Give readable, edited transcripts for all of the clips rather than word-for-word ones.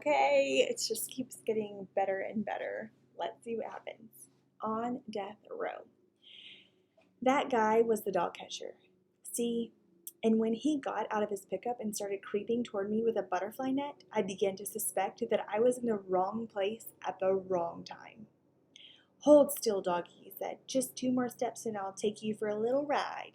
okay? It just keeps getting better and better. Let's see what happens. On death row. That guy was the dog catcher. See, and when he got out of his pickup and started creeping toward me with a butterfly net, I began to suspect that I was in the wrong place at the wrong time. Hold still, doggy, he said. Just 2 more steps and I'll take you for a little ride.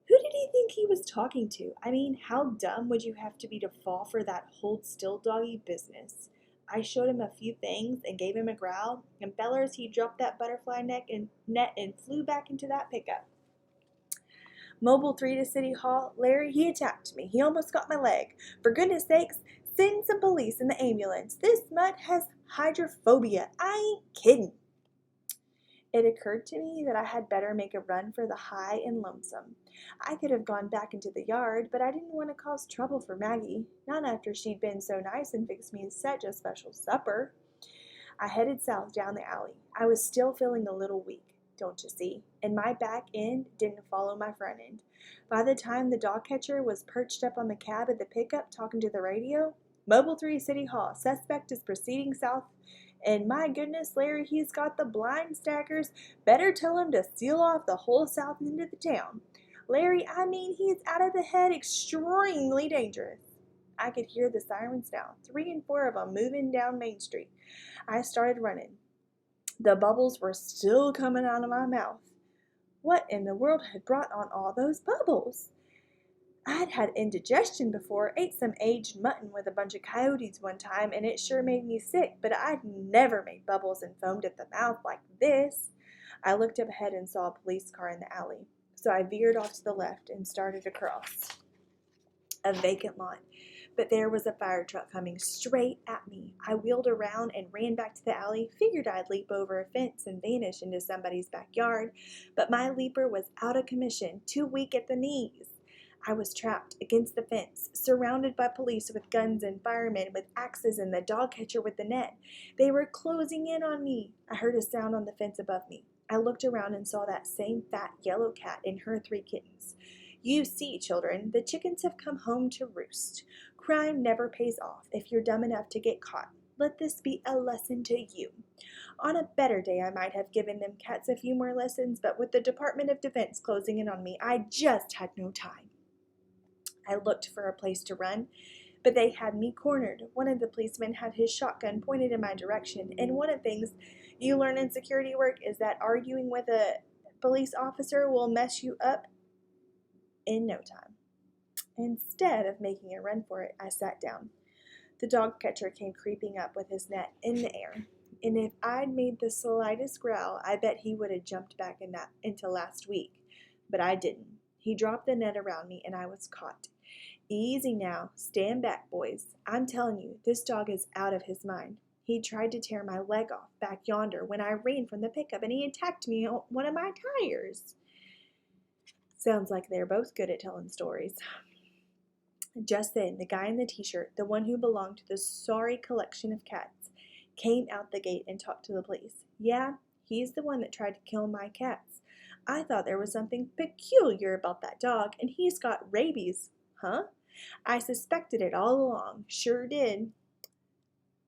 Who did he think he was talking to? I mean, how dumb would you have to be to fall for that hold still doggy business? I showed him a few things and gave him a growl, and fellers, he dropped that butterfly net and flew back into that pickup. Mobile 3 to City Hall. Larry, he attacked me. He almost got my leg. For goodness sakes, send some police in the ambulance. This mutt has hydrophobia. I ain't kidding. It occurred to me that I had better make a run for the high and lonesome. I could have gone back into the yard, but I didn't want to cause trouble for Maggie, not after she'd been so nice and fixed me such a special supper. I headed south down the alley. I was still feeling a little weak, don't you see, and my back end didn't follow my front end. By the time the dog catcher was perched up on the cab of the pickup talking to the radio, Mobile 3 City Hall, suspect is proceeding south. And my goodness, Larry, he's got the blind stackers. Better tell him to seal off the whole south end of the town. Larry, I mean, he's out of the head, extremely dangerous. I could hear the sirens now, 3 and 4 of them moving down Main Street. I started running. The bubbles were still coming out of my mouth. What in the world had brought on all those bubbles? I'd had indigestion before, ate some aged mutton with a bunch of coyotes one time, and it sure made me sick, but I'd never made bubbles and foamed at the mouth like this. I looked up ahead and saw a police car in the alley, so I veered off to the left and started across a vacant lot. But there was a fire truck coming straight at me. I wheeled around and ran back to the alley, figured I'd leap over a fence and vanish into somebody's backyard, but my leaper was out of commission, too weak at the knees. I was trapped against the fence, surrounded by police with guns and firemen with axes and the dog catcher with the net. They were closing in on me. I heard a sound on the fence above me. I looked around and saw that same fat yellow cat and her 3 kittens. You see, children, the chickens have come home to roost. Crime never pays off if you're dumb enough to get caught. Let this be a lesson to you. On a better day, I might have given them cats a few more lessons, but with the Department of Defense closing in on me, I just had no time. I looked for a place to run, but they had me cornered. One of the policemen had his shotgun pointed in my direction, and one of the things you learn in security work is that arguing with a police officer will mess you up in no time. Instead of making a run for it, I sat down. The dog catcher came creeping up with his net in the air, and if I'd made the slightest growl, I bet he would have jumped back into last week. But I didn't. He dropped the net around me, and I was caught. Easy now. Stand back, boys. I'm telling you, this dog is out of his mind. He tried to tear my leg off back yonder when I ran from the pickup, and he attacked me on one of my tires. Sounds like they're both good at telling stories. Just then, the guy in the t-shirt, the one who belonged to the sorry collection of cats, came out the gate and talked to the police. Yeah, he's the one that tried to kill my cats. I thought there was something peculiar about that dog, and he's got rabies. Huh? I suspected it all along. Sure did.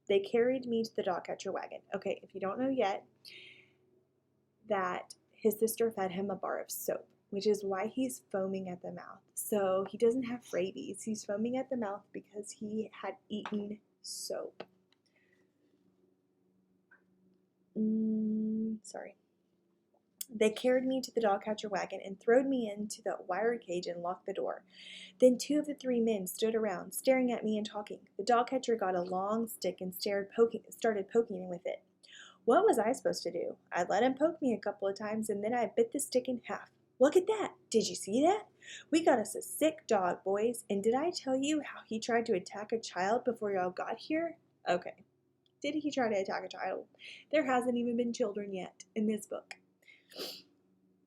They carried me to the dog catcher wagon. Okay, if you don't know yet, that his sister fed him a bar of soap, which is why he's foaming at the mouth. So he doesn't have rabies. He's foaming at the mouth because he had eaten soap. Sorry. They carried me to the dog catcher wagon and throwed me into the wire cage and locked the door. Then 2 of the 3 men stood around, staring at me and talking. The dog catcher got a long stick and started poking with it. What was I supposed to do? I let him poke me a couple of times, and then I bit the stick in half. Look at that! Did you see that? We got us a sick dog, boys. And did I tell you how he tried to attack a child before y'all got here? Okay. Did he try to attack a child? There hasn't even been children yet in this book.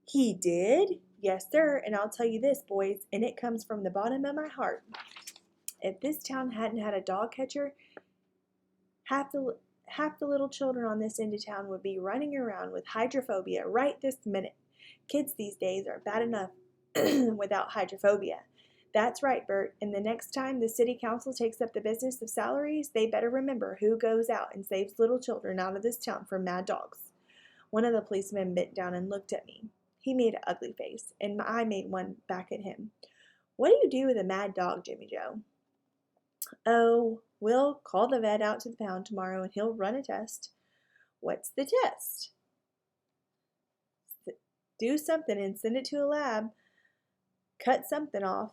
He did? Yes, sir, and I'll tell you this, boys, and it comes from the bottom of my heart. If this town hadn't had a dog catcher, half the little children on this end of town would be running around with hydrophobia right this minute. Kids these days are bad enough without hydrophobia. That's right, Bert, and the next time the city council takes up the business of salaries, they better remember who goes out and saves little children out of this town from mad dogs. One of the policemen bent down and looked at me. He made an ugly face, and I made one back at him. What do you do with a mad dog, Jimmy Joe? Oh, we'll call the vet out to the pound tomorrow and he'll run a test. What's the test? Do something and send it to a lab. Cut something off.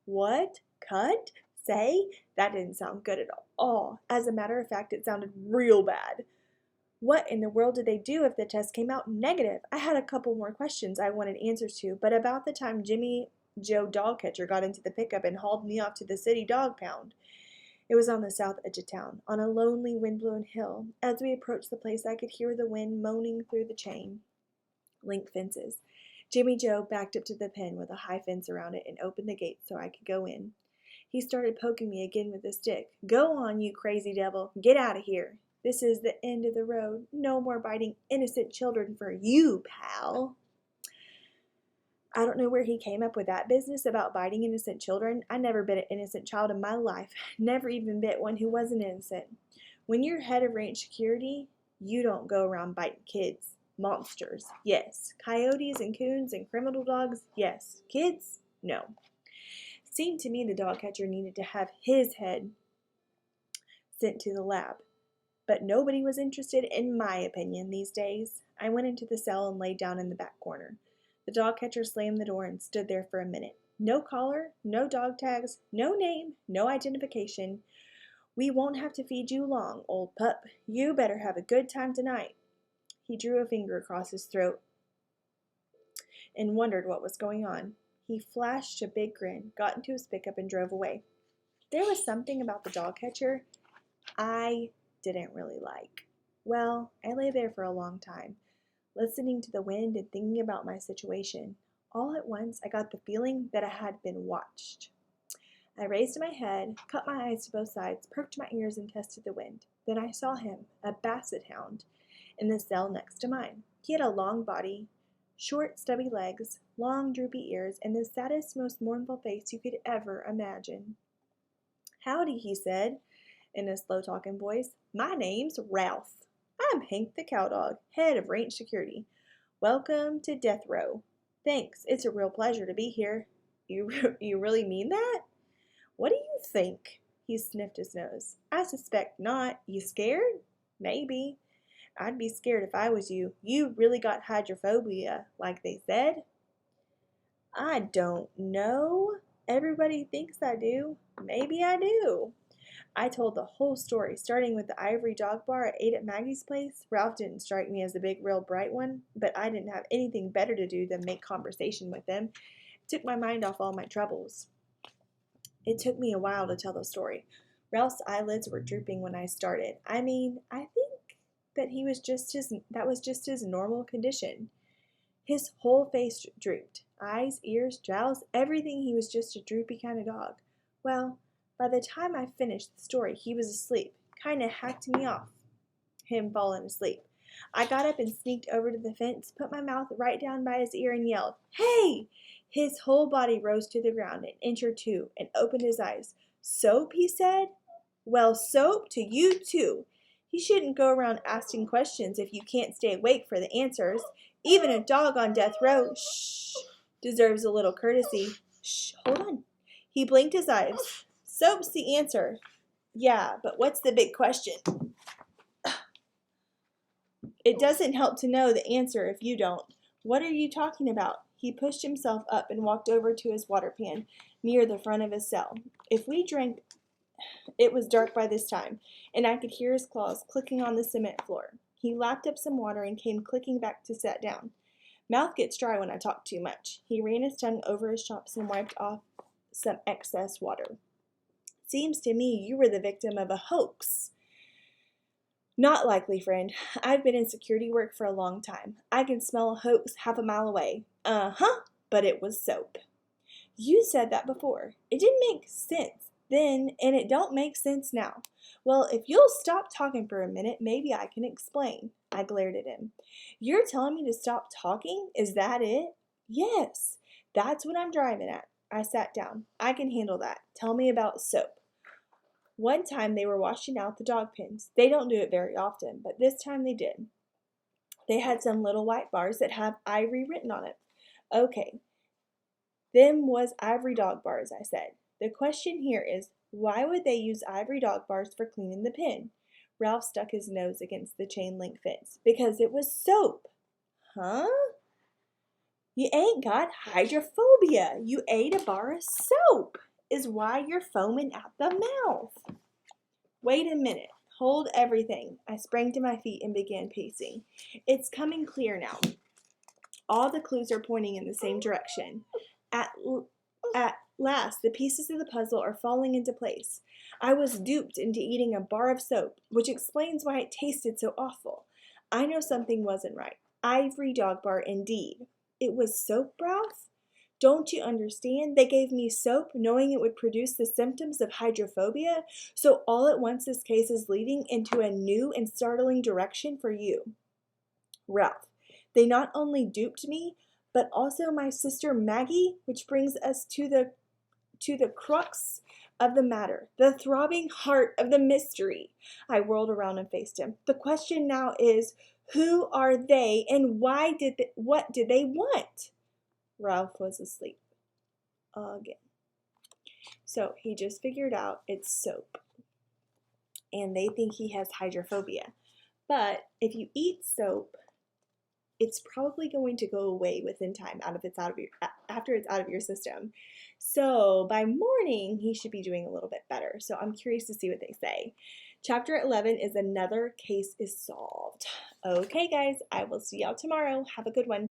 What? Cut? Say? That didn't sound good at all. As a matter of fact, it sounded real bad. What in the world did they do if the test came out negative? I had a couple more questions I wanted answers to, but about the time Jimmy Joe Dogcatcher got into the pickup and hauled me off to the city dog pound. It was on the south edge of town, on a lonely, wind-blown hill. As we approached the place, I could hear the wind moaning through the chain-link fences. Jimmy Joe backed up to the pen with a high fence around it and opened the gate so I could go in. He started poking me again with a stick. Go on, you crazy devil. Get out of here. This is the end of the road. No more biting innocent children for you, pal. I don't know where he came up with that business about biting innocent children. I never bit an innocent child in my life. Never even bit one who wasn't innocent. When you're head of ranch security, you don't go around biting kids. Monsters, yes. Coyotes and coons and criminal dogs, yes. Kids, no. Seemed to me the dog catcher needed to have his head sent to the lab. But nobody was interested, in my opinion, these days. I went into the cell and laid down in the back corner. The dog catcher slammed the door and stood there for a minute. No collar, no dog tags, no name, no identification. We won't have to feed you long, old pup. You better have a good time tonight. He drew a finger across his throat and wondered what was going on. He flashed a big grin, got into his pickup, and drove away. There was something about the dog catcher I didn't really like. Well, I lay there for a long time, listening to the wind and thinking about my situation. All at once, I got the feeling that I had been watched. I raised my head, cut my eyes to both sides, perked my ears, and tested the wind. Then I saw him, a basset hound, in the cell next to mine. He had a long body, short, stubby legs, long, droopy ears, and the saddest, most mournful face you could ever imagine. Howdy, he said, in a slow-talking voice. My name's Ralph. I'm Hank the Cowdog, head of ranch security. Welcome to Death Row. Thanks, it's a real pleasure to be here. You really mean that? What do you think? He sniffed his nose. I suspect not. You scared? Maybe. I'd be scared if I was you. You really got hydrophobia, like they said? I don't know. Everybody thinks I do. Maybe I do. I told the whole story, starting with the ivory dog bar I ate at Maggie's place. Ralph didn't strike me as the big, real bright one, but I didn't have anything better to do than make conversation with him. It took my mind off all my troubles. It took me a while to tell the story. Ralph's eyelids were drooping when I started. I think that that was just his normal condition. His whole face drooped. Eyes, ears, jowls, everything. He was just a droopy kind of dog. Well, by the time I finished the story, he was asleep. Kinda hacked me off, him falling asleep. I got up and sneaked over to the fence, put my mouth right down by his ear and yelled, "Hey!" His whole body rose to the ground an inch or two and opened his eyes. Soap, he said. Well, soap to you too. He shouldn't go around asking questions if you can't stay awake for the answers. Even a dog on death row, deserves a little courtesy. Hold on. He blinked his eyes. Soap's the answer. Yeah, but what's the big question? It doesn't help to know the answer if you don't. What are you talking about? He pushed himself up and walked over to his water pan near the front of his cell. If we drank, it was dark by this time, and I could hear his claws clicking on the cement floor. He lapped up some water and came clicking back to sit down. Mouth gets dry when I talk too much. He ran his tongue over his chops and wiped off some excess water. Seems to me you were the victim of a hoax. Not likely, friend. I've been in security work for a long time. I can smell a hoax half a mile away. But it was soap. You said that before. It didn't make sense then, and it don't make sense now. Well, if you'll stop talking for a minute, maybe I can explain. I glared at him. You're telling me to stop talking? Is that it? Yes, that's what I'm driving at. I sat down. I can handle that. Tell me about soap. One time they were washing out the dog pens. They don't do it very often, but this time they did. They had some little white bars that have ivory written on it. Okay, them was ivory dog bars, I said. The question here is, why would they use ivory dog bars for cleaning the pen? Ralph stuck his nose against the chain link fence. Because it was soap. Huh? You ain't got hydrophobia. You ate a bar of soap. Is why you're foaming at the mouth. Wait a minute. Hold everything. I sprang to my feet and began pacing. It's coming clear now. All the clues are pointing in the same direction. At last, the pieces of the puzzle are falling into place. I was duped into eating a bar of soap, which explains why it tasted so awful. I know something wasn't right. Ivory dog bar indeed. It was soap, Ralph? Don't you understand? They gave me soap knowing it would produce the symptoms of hydrophobia, so all at once this case is leading into a new and startling direction for you. Ralph, they not only duped me, but also my sister Maggie, which brings us to the crux of the matter, the throbbing heart of the mystery. I whirled around and faced him. The question now is, who are they and what did they want? Ralph was asleep again. So he just figured out it's soap. And they think he has hydrophobia. But if you eat soap, it's probably going to go away within time after it's out of your system. So by morning, he should be doing a little bit better. So I'm curious to see what they say. Chapter 11 is another case is solved. Okay, guys, I will see y'all tomorrow. Have a good one.